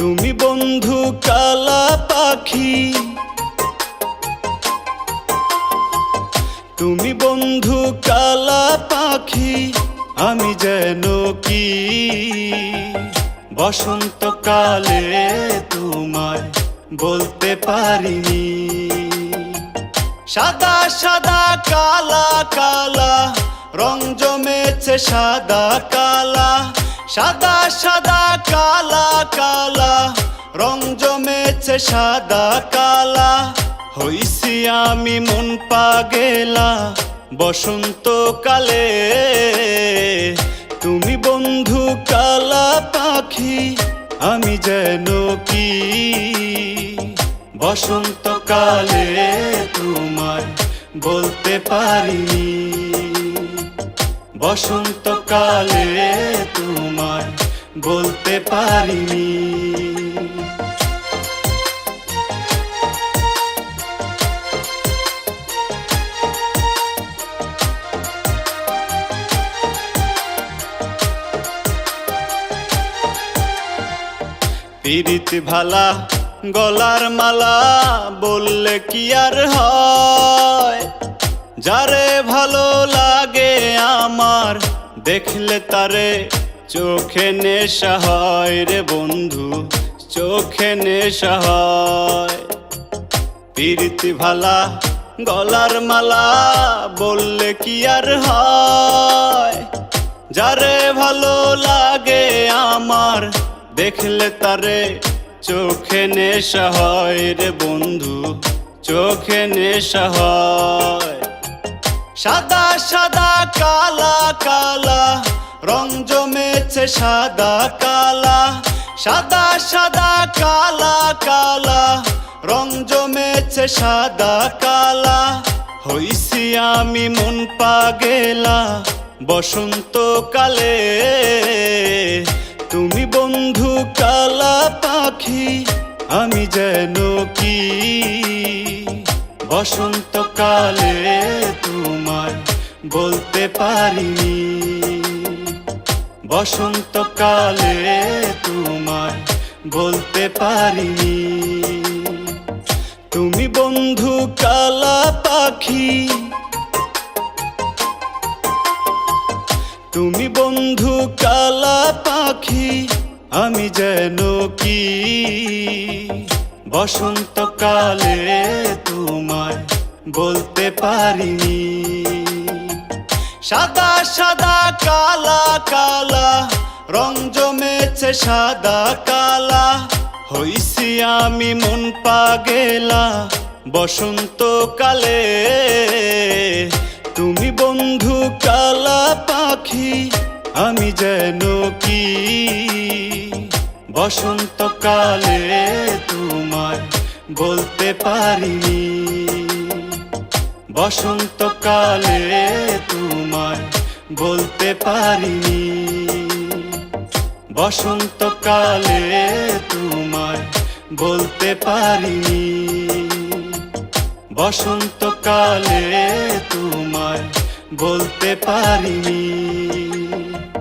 তুমি বন্ধু কালা পাখি, তুমি বন্ধু কালা পাখি, আমি যেন কি বসন্তকালে তোমায় বলতে পারিনি। সাদা সাদা কালা কালা রং জমেছে সাদা কালা, সাদা সাদা কালা কালা রং জমেছে সাদা কালা। হইছি আমি মন পাগেলা বসন্তকালে, তুমি বন্ধু কালা পাখি, আমি যেন কি বসন্তকালে তোমায় বলতে পারিনি। বসন্তকালে তোমায় বলতে পারিনি। পিরিত ভালা গলার মালা বললে কি আর হয়, যারে ভালো লাগে আমার দেখলে তারে চোখে নেশা হয় রে বন্ধু, চোখে নেশা হয়। পিরিত ভালা গলার মালা বললে কি আর হয়, যারে ভালো লাগে আমার দেখলে তারে চোখে নেশা হয় রে বন্ধু, চোখে নেশা হয়। সাদা সাদা কালা কালা রং জমেছে সাদা কালা, সাদা সাদা কালা কালা রং জমেছে সাদা কালা। হইছি আমি মন পাগেলা বসন্তকালে, তুমি বন্ধু কালা পাখি, আমি যেন কি বসন্তকালে তোমায় বলতে পারিনি। বসন্তকালে তোমায় বলতে পারিনি। তুমি বন্ধু কালা পাখি, তুমি বন্ধু কালা পাখি, আমি যেন কি বসন্তকালে তোমায় বলতে পারিনি। সাদা সাদা কালা কালা রং জমেছে সাদা কালা, হইছি আমি মন পাগেলা বসন্তকালে, তুমি বন্ধু কালা পাখি, আমি যেন কি বসন্তকালে তোমায় বলতে পারিনি। বসন্তকালে তোমায় বলতে পারিনি। বসন্তকালে তোমায় বলতে পারিনি। বসন্তকালে তোমায় বলতে পারিনি।